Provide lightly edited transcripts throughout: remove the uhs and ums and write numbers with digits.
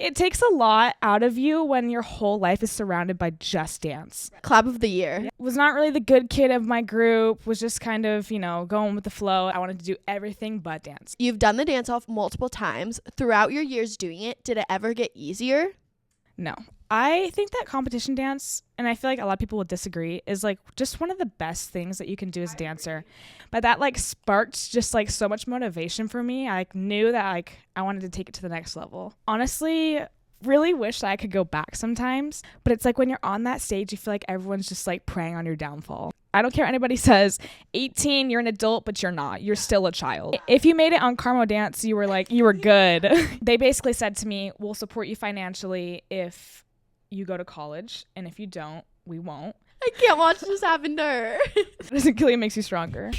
It takes a lot out of you when your whole life is surrounded by just dance. Collab of the year. Was not really the good kid of my group, was just kind of, going with the flow. I wanted to do everything but dance. You've done the dance off multiple times. Throughout your years doing it, did it ever get easier? No. I think that competition dance, and I feel like a lot of people will disagree, is like just one of the best things that you can do as a dancer. But that like sparked just like so much motivation for me. I knew that like I wanted to take it to the next level. Honestly, really wish that I could go back sometimes. But it's like when you're on that stage, you feel like everyone's just like preying on your downfall. I don't care what anybody says. 18, you're an adult, but you're not. You're still a child. If you made it on Carmo Dance, you were good. They basically said to me, we'll support you financially if you go to college, and if you don't, we won't. I can't watch this happen to her. It doesn't kill you, it makes you stronger.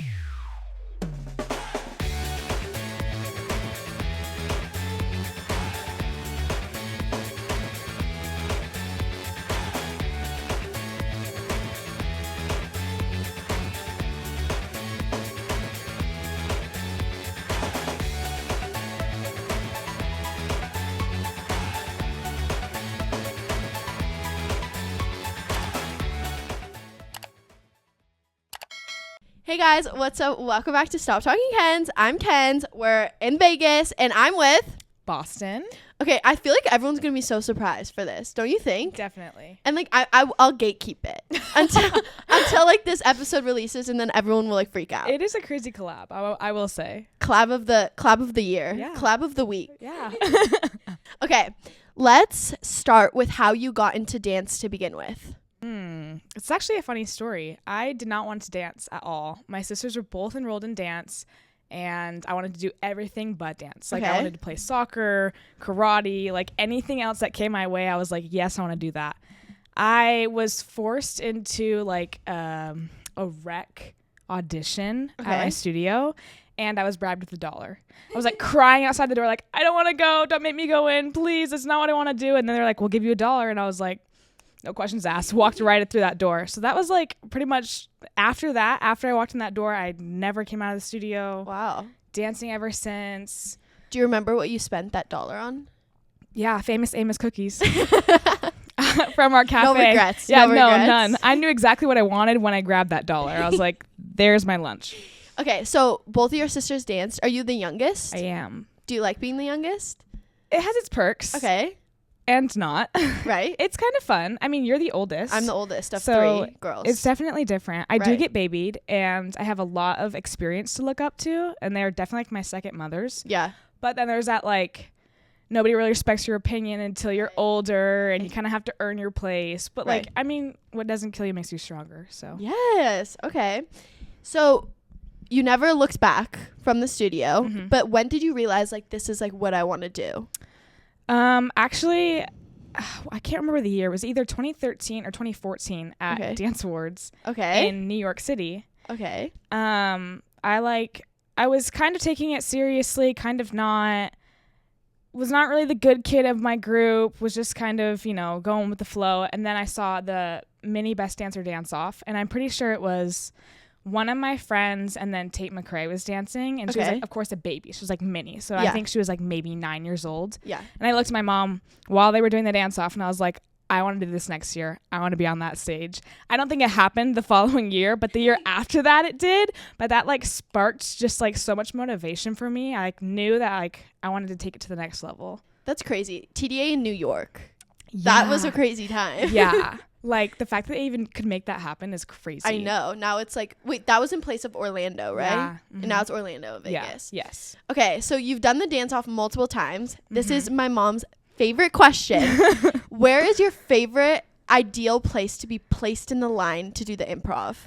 Hey guys, what's up? Welcome back to Stop Talking Kens. I'm Kens. We're in Vegas, and I'm with Bostyn. Okay, I feel like everyone's gonna be so surprised for this, don't you think? Definitely. And like I'll gatekeep it until like this episode releases, and then everyone will like freak out. It is a crazy collab, I will say. Collab of the year. Yeah. Collab of the week. Yeah. Okay, let's start with how you got into dance to begin with. It's actually a funny story. I did not want to dance at all. My sisters were both enrolled in dance, and I wanted to do everything but dance. Like, I wanted to play soccer, karate, like anything else that came my way. I was like, yes, I want to do that. I was forced into like a rec audition at my studio, and I was bribed with $1. I was like crying outside the door, like, I don't want to go. Don't make me go in, please. It's not what I want to do. And then they're like, we'll give you $1. And I was like, no questions asked, walked right through that door. So that was like pretty much after I walked in that door, I never came out of the studio. Wow. Dancing ever since. Do you remember what you spent that $1 on? Yeah, famous Amos cookies. From our cafe. No regrets. Yeah, no regrets. Regrets. None. I knew exactly what I wanted when I grabbed that $1. I was like, there's my lunch. Okay, so both of your sisters danced. Are you the youngest? I am. Do you like being the youngest? It has its perks. Okay. And not. Right. It's kind of fun. I mean, you're the oldest. I'm the oldest of so 3 girls. It's definitely different. I do Right. get babied, and I have a lot of experience to look up to, and they're definitely like my second mothers. Yeah. But then there's that like nobody really respects your opinion until you're older, and you kind of have to earn your place. But like, I mean, what doesn't kill you makes you stronger. So Yes. Okay. So you never looked back from the studio, but when did you realize like this is like what I want to do? Actually, I can't remember the year. It was either 2013 or 2014 at Dance Awards. Okay. In New York City. Okay. I was kind of taking it seriously, kind of not. Was not really the good kid of my group. Was just kind of, going with the flow. And then I saw the mini Best Dancer dance off, and I'm pretty sure it was one of my friends, and then Tate McRae was dancing, and she was like, of course, a baby. She was like mini, so I think she was like maybe 9 years old. Yeah. And I looked at my mom while they were doing the dance off, and I was like, I want to do this next year. I want to be on that stage. I don't think it happened the following year, but the year after that it did. But that like sparked just like so much motivation for me. I like knew that like I wanted to take it to the next level. That's crazy. TDA in New York. Yeah. That was a crazy time. Yeah. Like the fact that they even could make that happen is crazy. I know. Now it's like, wait, that was in place of Orlando, right? Yeah. And now it's Orlando, Vegas. Yeah. Yes. Okay, so you've done the dance off multiple times. This is my mom's favorite question. Where is your favorite ideal place to be placed in the line to do the improv?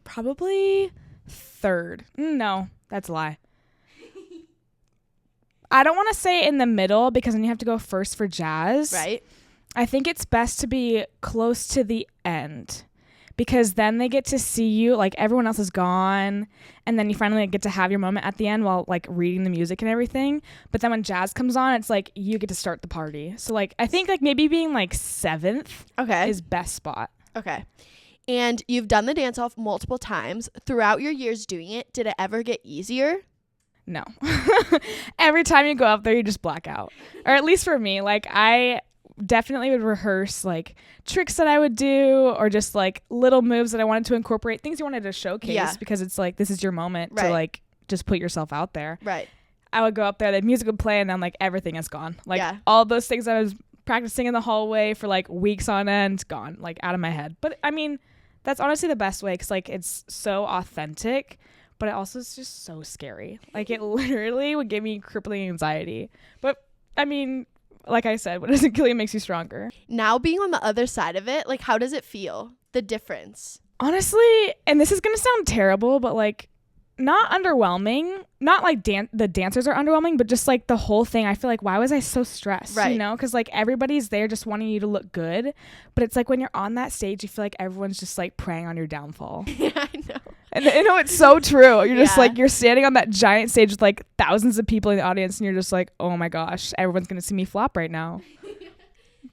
Probably third. No, that's a lie. I don't want to say in the middle because then you have to go first for jazz. Right. I think it's best to be close to the end because then they get to see you, like everyone else is gone, and then you finally get to have your moment at the end while like reading the music and everything. But then when jazz comes on, it's like you get to start the party. So like I think like maybe being like 7th is best spot. Okay. And you've done the dance off multiple times. Throughout your years doing it, did it ever get easier? No. Every time you go up there, you just black out. Or at least for me, like I definitely would rehearse like tricks that I would do or just like little moves that I wanted to incorporate, things you wanted to showcase because it's like this is your moment to like just put yourself out there. Right. I would go up there, the music would play, and then like everything is gone. Like all those things I was practicing in the hallway for like weeks on end, gone, like out of my head. But I mean, that's honestly the best way because like it's so authentic, but it also is just so scary. Like it literally would give me crippling anxiety. But I mean, like I said, what doesn't kill you makes you stronger. Now being on the other side of it, like how does it feel? The difference? Honestly, and this is going to sound terrible, but like not underwhelming. Not like the dancers are underwhelming, but just like the whole thing. I feel like, why was I so stressed? Right. You know, because like everybody's there just wanting you to look good. But it's like when you're on that stage, you feel like everyone's just like preying on your downfall. Yeah, I know. And you know, it's so true. You're just like, you're standing on that giant stage with like thousands of people in the audience and you're just like, oh my gosh, everyone's going to see me flop right now.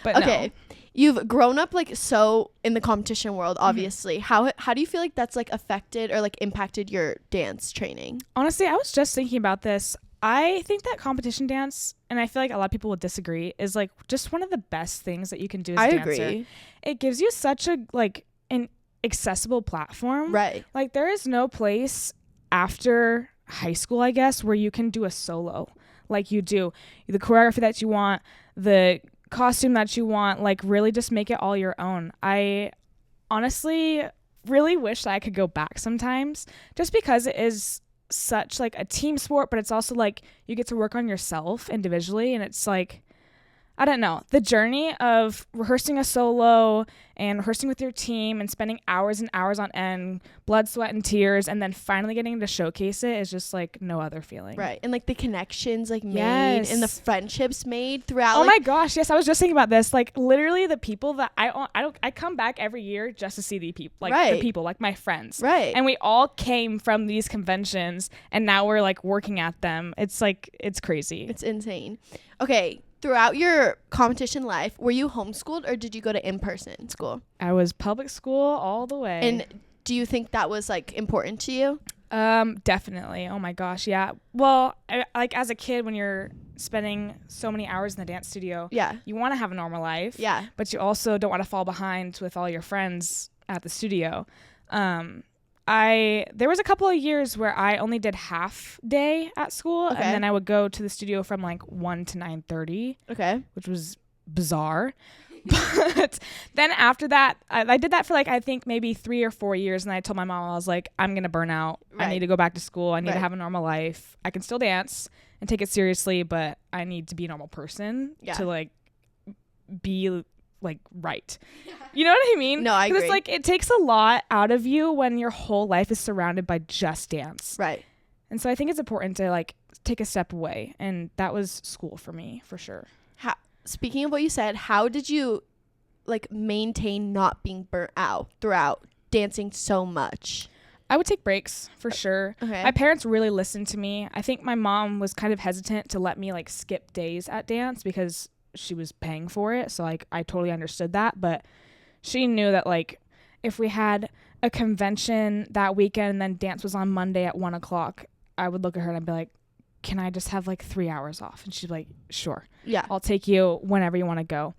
But okay. No. You've grown up like so in the competition world, obviously. How do you feel like that's like affected or like impacted your dance training? Honestly, I was just thinking about this. I think that competition dance, and I feel like a lot of people would disagree, is like just one of the best things that you can do as a dancer. I agree. It gives you such a like an accessible platform. Right. Like there is no place after high school, I guess, where you can do a solo like you do. The choreography that you want, the costume that you want, like really just make it all your own. I honestly really wish that I could go back sometimes just because it is such like a team sport, but it's also like you get to work on yourself individually, and it's like, I don't know, the journey of rehearsing a solo and rehearsing with your team and spending hours and hours on end, blood, sweat, and tears, and then finally getting to showcase it is just like no other feeling. Right. And like the connections like made and the friendships made throughout. Oh my gosh. Yes. I was just thinking about this. Like literally the people that I come back every year just to see the people, like the people, like my friends. Right. And we all came from these conventions and now we're like working at them. It's like, it's crazy. It's insane. Okay. Throughout your competition life, were you homeschooled or did you go to in-person school? I was public school all the way. And do you think that was like important to you? Definitely. Oh my gosh. Yeah. Well, like as a kid, when you're spending so many hours in the dance studio, you want to have a normal life. Yeah. But you also don't want to fall behind with all your friends at the studio. There was a couple of years where I only did half day at school, and then I would go to the studio from like 1 to 9:30. Okay. Which was bizarre. But then after that, I did that for like, I think maybe 3 or 4 years. And I told my mom, I was like, I'm going to burn out. Right. I need to go back to school. I need to have a normal life. I can still dance and take it seriously, but I need to be a normal person to like be like right. You know what I mean? No, I agree. It's like it takes a lot out of you when your whole life is surrounded by just dance. Right. And so I think it's important to like take a step away, and that was school for me for sure. Speaking of what you said, how did you like maintain not being burnt out throughout dancing so much? I would take breaks for sure. Okay. My parents really listened to me. I think my mom was kind of hesitant to let me like skip days at dance because she was paying for it. So like I totally understood that, but she knew that like if we had a convention that weekend and then dance was on Monday at 1:00, I would look at her and I'd be like, can I just have like 3 hours off? And she's like, sure. Yeah. I'll take you whenever you want to go.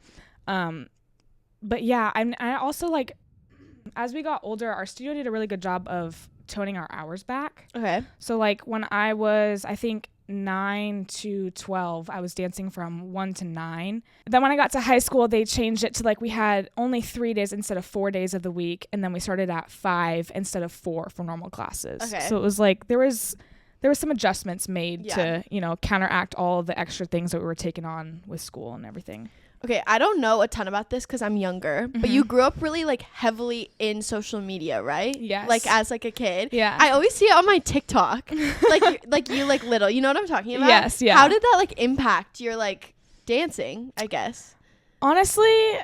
But yeah, I also like, as we got older, our studio did a really good job of toning our hours back. Okay. So like when I was, I think 9 to 12, I was dancing from 1 to 9. Then when I got to high school, they changed it to like we had only 3 days instead of 4 days of the week. And then we started at 5 instead of 4 for normal classes. Okay. So it was like, there was some adjustments made to, you know, counteract all of the extra things that we were taking on with school and everything. Okay, I don't know a ton about this because I'm younger, but you grew up really like heavily in social media, right? Yes. Like as like a kid. Yeah. I always see it on my TikTok. like you like little. You know what I'm talking about? Yes. Yeah. How did that like impact your like dancing? I guess. Honestly,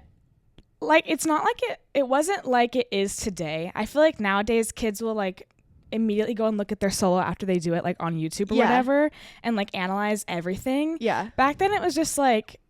like it's not like it wasn't like it is today. I feel like nowadays kids will like immediately go and look at their solo after they do it like on YouTube or whatever and like analyze everything. Yeah. Back then it was just like,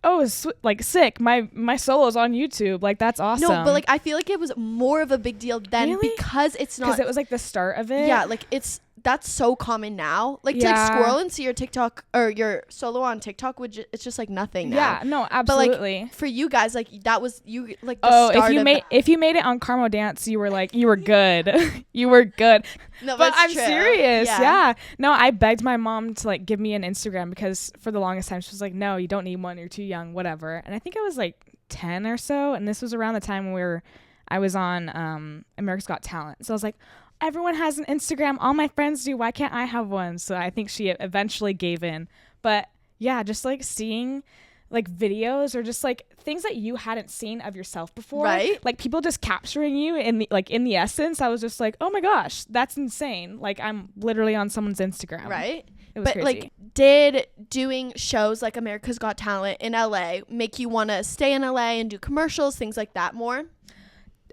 oh, it's like sick. My solo's on YouTube. Like that's awesome. No, but like I feel like it was more of a big deal then because it's not. Because it was like the start of it. Yeah, like it's that's so common now. Like to like scroll and see your TikTok or your solo on TikTok, it's just like nothing now. Yeah, no, absolutely. But like for you guys, like that was you like the start if you made it on Carmo Dance, you were good. You were good. No, but I'm serious. Yeah. No, I begged my mom to like give me an Instagram because for the longest time she was like, no, you don't need one. You're too young, whatever. And I think I was like 10 or so, and this was around the time when I was on America's Got Talent. So I was like, everyone has an Instagram. All my friends do. Why can't I have one? So I think she eventually gave in. But yeah, just like seeing like videos or just like things that you hadn't seen of yourself before. Right. Like people just capturing you in the essence. I was just like, oh my gosh, that's insane. Like I'm literally on someone's Instagram. Right. It was but crazy. Like did doing shows like America's Got Talent in LA make you want to stay in LA and do commercials, things like that more?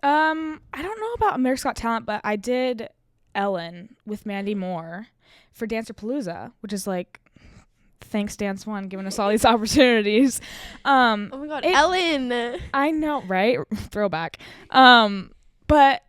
I don't know about America's Got Talent, but I did Ellen with Mandy Moore for Dancerpalooza, which is like, thanks Dance One giving us all these opportunities. Oh my God, Ellen! I know, right? Throwback. But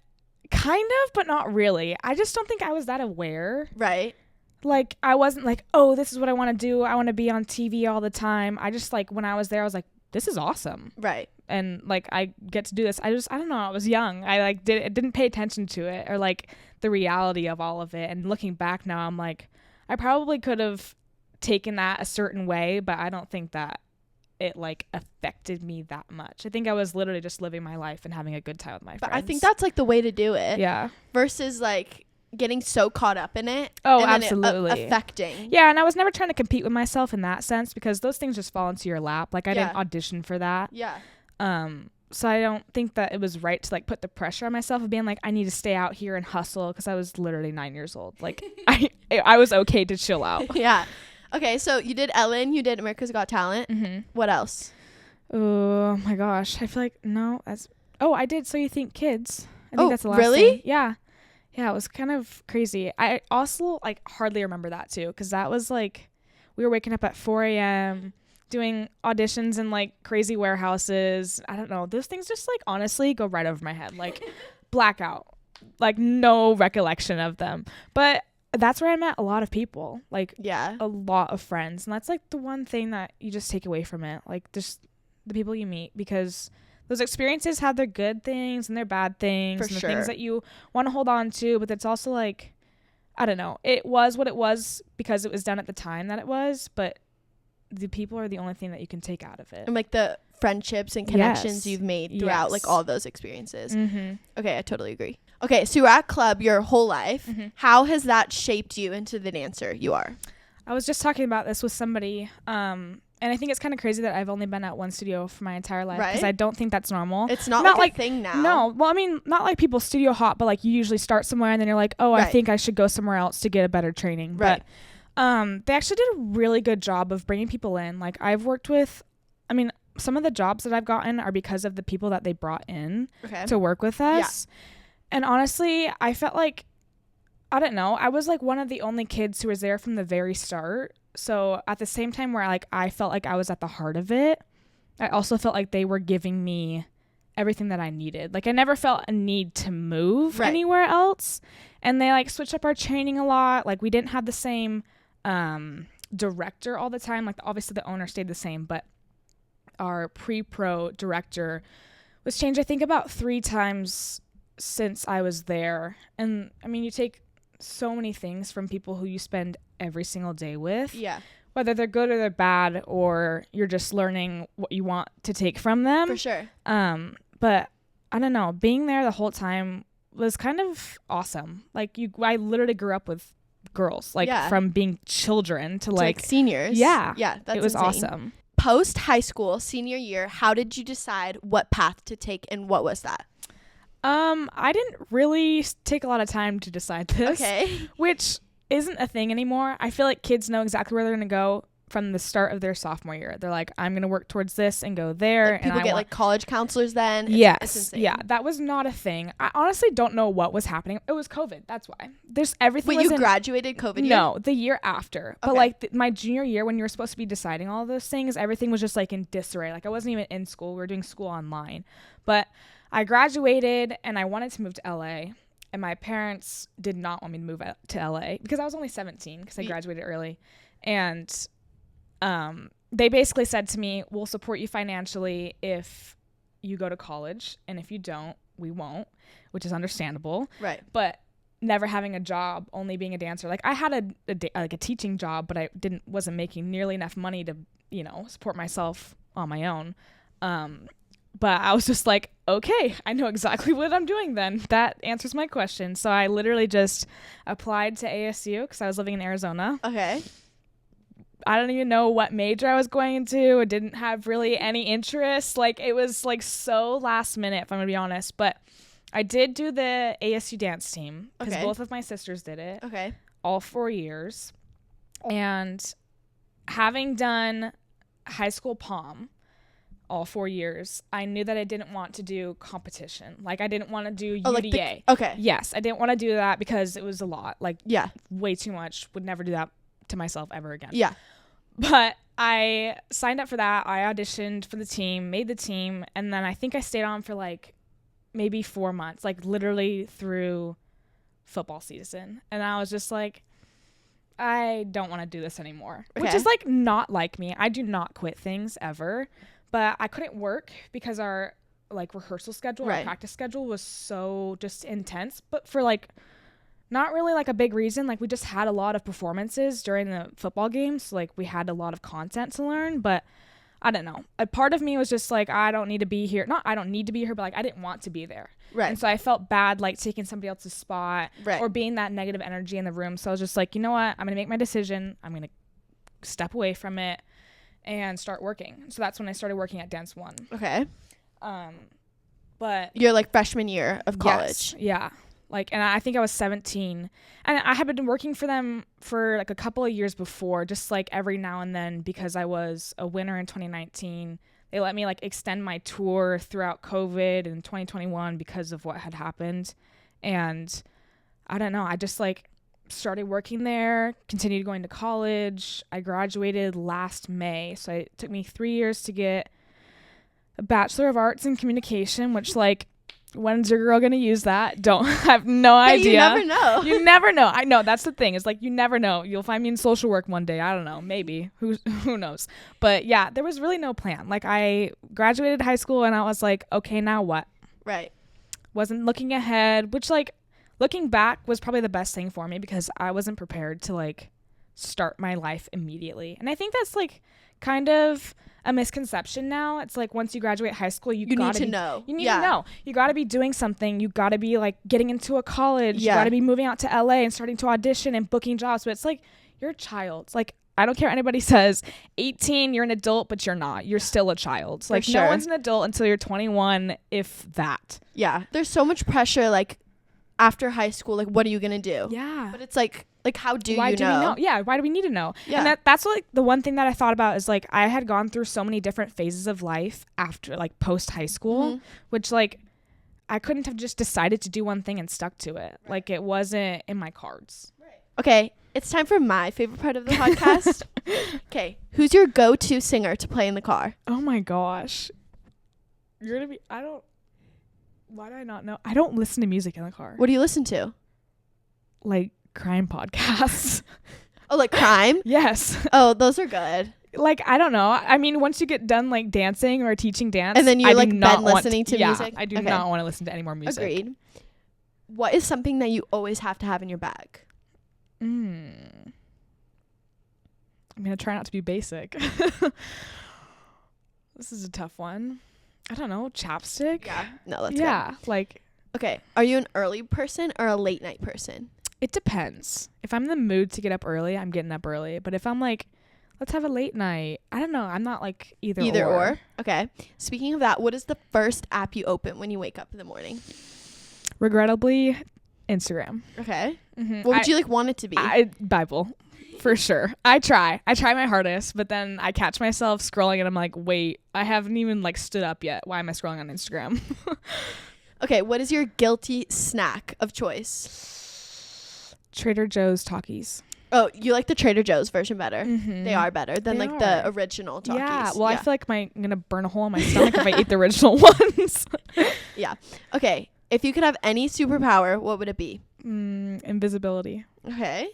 kind of, but not really. I just don't think I was that aware. Right. Like I wasn't like, oh, this is what I want to do. I want to be on TV all the time. I just like when I was there, I was like, this is awesome. Right. And like I get to do this. I don't know, I was young. I like didn't pay attention to it or like the reality of all of it. And looking back now, I'm like, I probably could have taken that a certain way, but I don't think that it like affected me that much. I think I was literally just living my life and having a good time with my friends. But I think that's like the way to do it. Yeah. Versus like getting so caught up in it. Oh, and absolutely. Then it affecting. Yeah, and I was never trying to compete with myself in that sense because those things just fall into your lap. Like I didn't audition for that. Yeah. So I don't think that it was right to like put the pressure on myself of being like, I need to stay out here and hustle because I was literally 9 years old. Like I was okay to chill out. Yeah. Okay, so you did Ellen, you did America's Got Talent. Mm-hmm. What else? Oh my gosh, I feel like I did So You Think Kids. I think that's the last really? thing. Yeah, it was kind of crazy. I also like hardly remember that too because that was like we were waking up at 4 a.m. doing auditions in like crazy warehouses. I don't know, those things just like honestly go right over my head, like blackout, like no recollection of them. But that's where I met a lot of people, like a lot of friends, and that's like the one thing that you just take away from it, like just the people you meet, because those experiences have their good things and their bad things and the things that you want to hold on to, but it's also like, I don't know, it was what it was because it was done at the time that it was, but the people are the only thing that you can take out of it. And like the friendships and connections you've made throughout like all those experiences. Mm-hmm. Okay, I totally agree. Okay, so you're at club your whole life. Mm-hmm. How has that shaped you into the dancer you are? I was just talking about this with somebody, and I think it's kind of crazy that I've only been at one studio for my entire life because I don't think that's normal. It's not like a thing now. No, well, I mean, not like people studio hop, but like you usually start somewhere and then you're like, oh, I think I should go somewhere else to get a better training. Right. But they actually did a really good job of bringing people in. Like I've worked with, I mean, some of the jobs that I've gotten are because of the people that they brought in to work with us. Yeah. And honestly, I felt like, I don't know, I was like one of the only kids who was there from the very start. So at the same time where like I felt like I was at the heart of it, I also felt like they were giving me everything that I needed. Like I never felt a need to move anywhere else. And they like switched up our training a lot. Like we didn't have the same director all the time. Like obviously the owner stayed the same, but our pre-pro director was changed I think about 3 times since I was there. And I mean, you take so many things from people who you spend every single day with, whether they're good or they're bad, or you're just learning what you want to take from them, for sure. But I don't know, being there the whole time was kind of awesome. Like I literally grew up with girls, like from being children to like seniors. That's it was insane. Awesome. Post high school, senior year, how did you decide what path to take and what was that? I didn't really take a lot of time to decide this. Okay. Which isn't a thing anymore. I feel like kids know exactly where they're going to go from the start of their sophomore year. They're like, I'm going to work towards this and go there. Like people get like college counselors then. It's insane. Yeah, that was not a thing. I honestly don't know what was happening. It was COVID. That's why. There's everything. Wait, you graduated COVID year? No, the year after. Okay. But like my junior year when you were supposed to be deciding all those things, everything was just like in disarray. Like I wasn't even in school. We were doing school online. But I graduated and I wanted to move to LA. And my parents did not want me to move out to LA because I was only 17 because I graduated early. And they basically said to me, we'll support you financially if you go to college. And if you don't, we won't, which is understandable. Right. But never having a job, only being a dancer. Like I had a teaching job, but I wasn't making nearly enough money to, you know, support myself on my own. But I was just like, okay, I know exactly what I'm doing then. That answers my question. So I literally just applied to ASU because I was living in Arizona. Okay. I don't even know what major I was going into. I didn't have really any interest. Like it was like so last minute, if I'm gonna be honest. But I did do the ASU dance team because both of my sisters did it. Okay. All 4 years. And having done high school pom all 4 years, I knew that I didn't want to do competition. Like I didn't want to do UDA. Okay. Yes, I didn't want to do that because it was a lot. Like yeah, way too much. Would never do that to myself ever again. Yeah. But I signed up for that. I auditioned for the team, made the team, and then I think I stayed on for like maybe 4 months, like literally through football season. And I was just like, I don't want to do this anymore. Okay. Which is like not like me. I do not quit things ever. But I couldn't work because our like rehearsal schedule, our practice schedule was so just intense. But for like not really like a big reason. Like we just had a lot of performances during the football games. So, like we had a lot of content to learn. But I don't know. A part of me was just like, I don't need to be here. Not I don't need to be here, but like I didn't want to be there. Right. And so I felt bad like taking somebody else's spot or being that negative energy in the room. So I was just like, you know what? I'm going to make my decision. I'm going to step away from it and start working. So that's when I started working at Dance One. Okay. But you're like freshman year of college. Yes, yeah. Like, and I think I was 17, and I had been working for them for like a couple of years before, just like every now and then, because I was a winner in 2019. They let me like extend my tour throughout COVID in 2021 because of what had happened. And I don't know, I just like started working there, continued going to college. I graduated last May. So it took me 3 years to get a Bachelor of Arts in Communication, which like, when's your girl gonna use that? Don't have no idea. You never know. You never know. I know that's the thing. It's like you never know. You'll find me in social work one day. I don't know. Maybe. Who knows? But yeah, there was really no plan. Like I graduated high school and I was like, okay, now what? Right. Wasn't looking ahead, which like looking back was probably the best thing for me because I wasn't prepared to like start my life immediately. And I think that's like kind of a misconception now. It's like once you graduate high school, you need to know. You need to know. You got to be doing something. You got to be like getting into a college. You got to be moving out to LA and starting to audition and booking jobs. But it's like you're a child. It's like I don't care what anybody says. 18, you're an adult, but you're not. You're still a child. Like no one's an adult until you're 21, if that. Yeah. There's so much pressure like after high school. Like what are you going to do? Yeah. But it's like how do why you do know? We know? Yeah, why do we need to know? Yeah. And that's like the one thing that I thought about is like I had gone through so many different phases of life after like post high school, which like I couldn't have just decided to do one thing and stuck to it. Like it wasn't in my cards. Right. Okay, it's time for my favorite part of the podcast. Okay, who's your go-to singer to play in the car? Oh my gosh. You're gonna be why do I not know? I don't listen to music in the car. What do you listen to? Like crime podcasts. Oh, like crime? Yes. Oh, those are good. Like, I don't know. I mean, once you get done like dancing or teaching dance, and then you're like been listening to music. I do not want to listen to any more music. Agreed. What is something that you always have to have in your bag? I'm gonna try not to be basic. This is a tough one. I don't know. Chapstick? Yeah. No, that's good. Like. Okay. Are you an early person or a late night person? It depends. If I'm in the mood to get up early, I'm getting up early. But if I'm like, let's have a late night, I don't know. I'm not like either or. Okay. Speaking of that, what is the first app you open when you wake up in the morning? Regrettably, Instagram. Okay. What would you like want it to be? Bible. For sure. I try my hardest, but then I catch myself scrolling and I'm like, wait, I haven't even like stood up yet. Why am I scrolling on Instagram? Okay, what is your guilty snack of choice? Trader Joe's Takis. Oh, you like the Trader Joe's version better? They are better than the original Takis. Yeah, well, I feel like I'm going to burn a hole in my stomach if I eat the original ones. Yeah. Okay, If you could have any superpower, what would it be? Invisibility. Okay.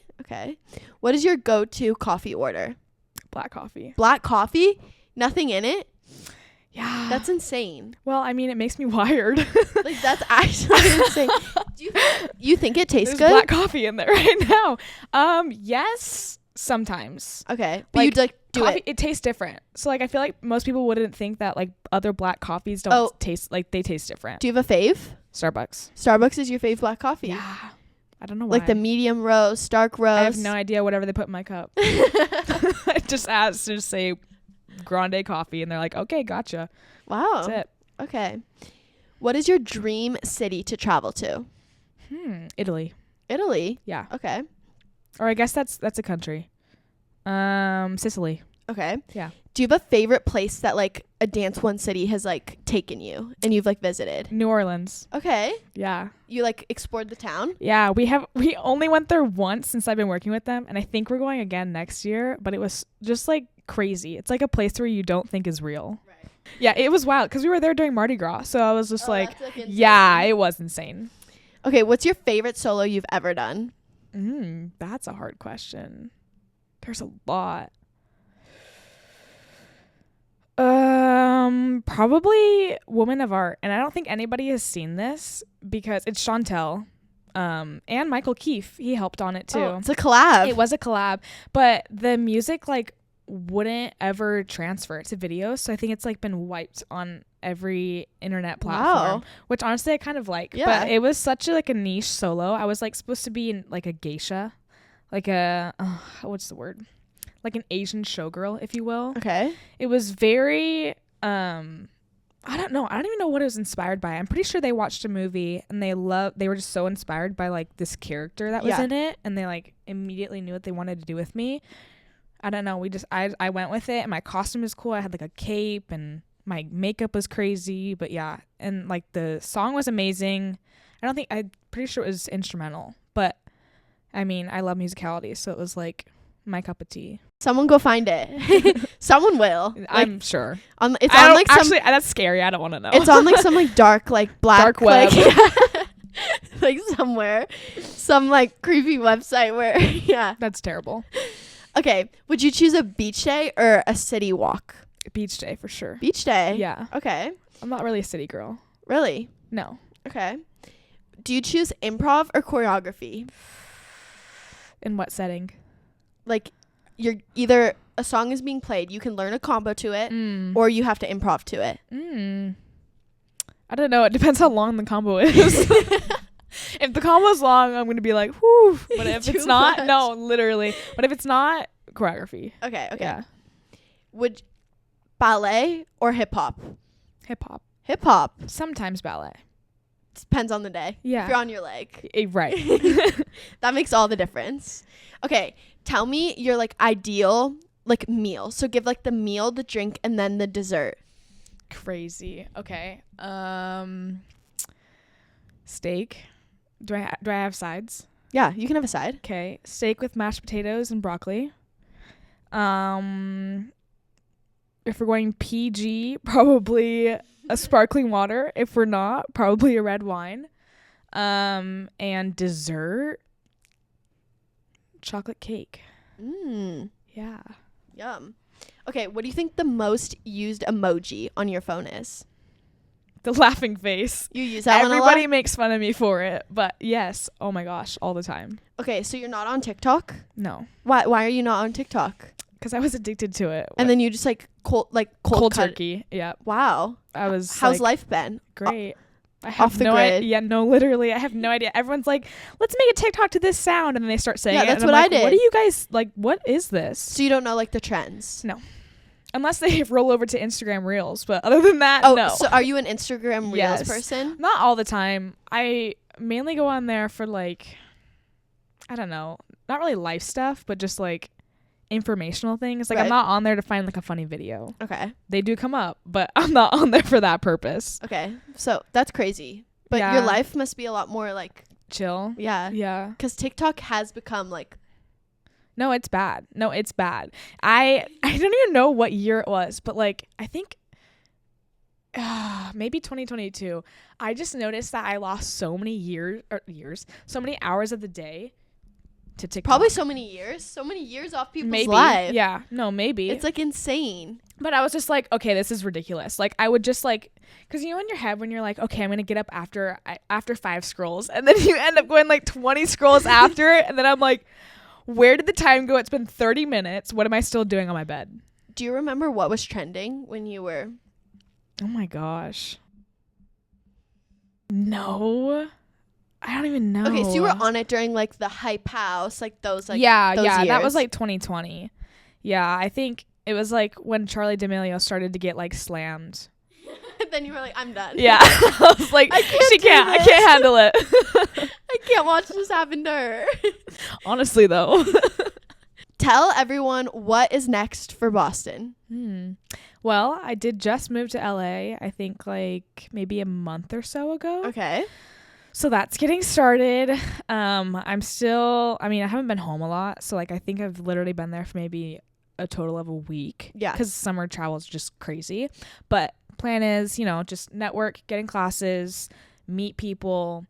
What is your go-to coffee order? Black coffee. Black coffee? Nothing in it? Yeah. That's insane. Well, I mean, it makes me wired. Like, that's actually insane. Do you think it tastes There's good? black coffee in there right now. Yes, sometimes. Okay. But Like, you'd like do coffee, it. it tastes different. So like I feel like most people wouldn't think that like other black coffees don't taste like they taste different. Do you have a fave? Starbucks. Starbucks is your fave black coffee? Yeah. I don't know why. Like the medium roast, dark roast. I have no idea whatever they put in my cup. I just asked to say grande coffee and they're like, okay, gotcha. Wow. That's it. Okay. What is your dream city to travel to? Italy. Italy? Yeah. Okay. Or I guess that's a country. Sicily. Okay. Yeah. Do you have a favorite place that like a Dance One city has like taken you and you've like visited? New Orleans. Okay. Yeah. You like explored the town? Yeah, we only went there once since I've been working with them, and I think we're going again next year, but it was just like crazy. It's like a place where you don't think is real. Right. Yeah, it was wild because we were there during Mardi Gras, so I was just like yeah, it was insane. Okay, what's your favorite solo you've ever done? That's a hard question. There's a lot. Probably Woman of Art, and I don't think anybody has seen this because it's Chantel, and Michael Keefe. He helped on it too. Oh, it's a collab. It was a collab, but the music like wouldn't ever transfer to video, so I think it's like been wiped on every internet platform. Wow. Which honestly I kind of like. Yeah. But it was such a niche solo. I was like supposed to be in like a geisha, like a what's the word? Like an Asian showgirl, if you will. Okay. It was very I don't know. I don't even know what it was inspired by. I'm pretty sure they watched a movie and they were just so inspired by like this character that was in it, and they like immediately knew what they wanted to do with me. I don't know. I went with it, and my costume is cool. I had like a cape and my makeup was crazy, but yeah. And like the song was amazing. I'm pretty sure it was instrumental, but I mean, I love musicality, so it was like my cup of tea. Someone go find it. Someone will. Like, I'm sure. That's scary. I don't want to know. It's on like some like dark like black dark web. Like somewhere. Some like creepy website where yeah. That's terrible. Okay. Would you choose a beach day or a city walk? Beach day for sure. Beach day? Yeah. Okay. I'm not really a city girl. Really? No. Okay. Do you choose improv or choreography? In what setting? Like you're either a song is being played, you can learn a combo to it, or you have to improv to it. I don't know. It depends how long the combo is. If the combo's long, I'm going to be like, whew. But if it's not, much. No, literally. But if it's not, choreography. Okay. Yeah. Would ballet or hip hop? Hip hop. Hip hop. Sometimes ballet. Depends on the day. Yeah. If you're on your leg. Right. That makes all the difference. Okay. Tell me your like ideal like meal. So give like the meal, the drink, and then the dessert. Crazy. Okay. Steak. Do I have sides? Yeah, you can have a side. Okay. Steak with mashed potatoes and broccoli. If we're going PG, probably a sparkling water. If we're not, probably a red wine. And dessert, chocolate cake. Yeah. Yum. Okay, what do you think the most used emoji on your phone is? The laughing face. You use that one a lot? Everybody makes fun of me for it, but yes. Oh my gosh, all the time. Okay, so you're not on TikTok? No. Why are you not on TikTok? Because I was addicted to it. And then you just like cold turkey. Yeah. Wow. How's life been? Great. I have off the grid. Yeah, no, literally, I have no idea. Everyone's like, let's make a TikTok to this sound, and then they start saying it. Yeah, that's and what I did. What do you guys like? What is this? So you don't know like the trends? No, unless they roll over to Instagram Reels. But other than that, no. So are you an Instagram Reels person? Not all the time. I mainly go on there for like, I don't know, not really life stuff, but just like informational things. Like I'm not on there to find like a funny video. Okay. They do come up, but I'm not on there for that purpose. Okay. So that's crazy. But your life must be a lot more like chill. Yeah. Yeah. Because TikTok has become like No, it's bad. I don't even know what year it was, but like I think maybe 2022. I just noticed that I lost so many so many hours of the day to TikTok. Probably so many years off people's maybe. lives. Yeah, no, maybe. It's like insane. But I was just like, okay, this is ridiculous. Like, I would just like, because you know in your head when you're like, okay, I'm gonna get up after 5 scrolls, and then you end up going like 20 scrolls after it, and then I'm like, where did the time go? It's been 30 minutes. What am I still doing on my bed? Do you remember what was trending when you were? Oh my gosh. No. I don't even know. Okay, so you were on it during like the hype house, like those like yeah, those years. That was like 2020. Yeah, I think it was like when Charli D'Amelio started to get like slammed. Then you were like, I'm done. Yeah. I was like, I can't handle it. I can't watch this happen to her. Honestly though. Tell everyone what is next for Bostyn. Well, I did just move to LA, I think like maybe a month or so ago. Okay. So that's getting started. I haven't been home a lot. So like I think I've literally been there for maybe a total of a week. Yeah. Because summer travel is just crazy. But plan is, just network, get in classes, meet people,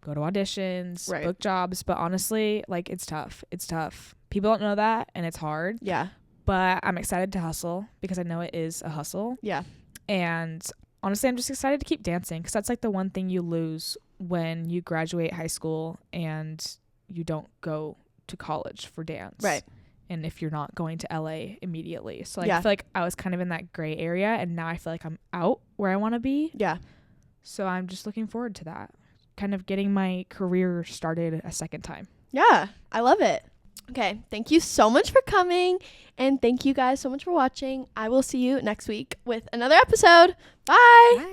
go to auditions, book jobs. But honestly, like it's tough. It's tough. People don't know that and it's hard. Yeah. But I'm excited to hustle because I know it is a hustle. Yeah. And honestly, I'm just excited to keep dancing because that's like the one thing you lose when you graduate high school and you don't go to college for dance. Right. And if you're not going to LA immediately. So like, I feel like I was kind of in that gray area and now I feel like I'm out where I want to be. Yeah. So I'm just looking forward to that. Kind of getting my career started a second time. Yeah. I love it. Okay. Thank you so much for coming. And thank you guys so much for watching. I will see you next week with another episode. Bye. Bye.